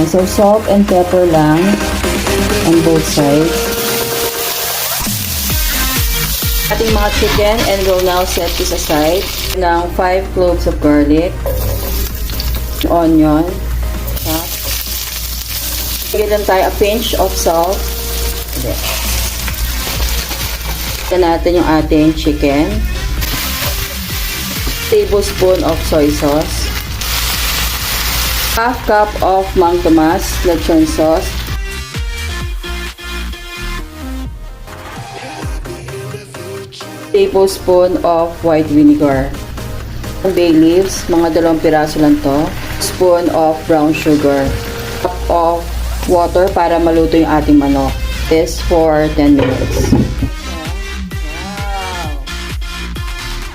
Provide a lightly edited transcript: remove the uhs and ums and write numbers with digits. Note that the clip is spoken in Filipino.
So, salt and pepper lang on both sides. Ating mga chicken, and we'll now set this aside. Ng 5 cloves of garlic, onion, bigyan lang tayo a pinch of salt. Ito natin yung ating chicken. Tablespoon of soy sauce. Half cup of Mang Tomas lechon sauce. Tablespoon of white vinegar. Bay leaves, mga 2 piraso lang to. Spoon of brown sugar. Cup of water para maluto yung ating manok. This for 10 minutes.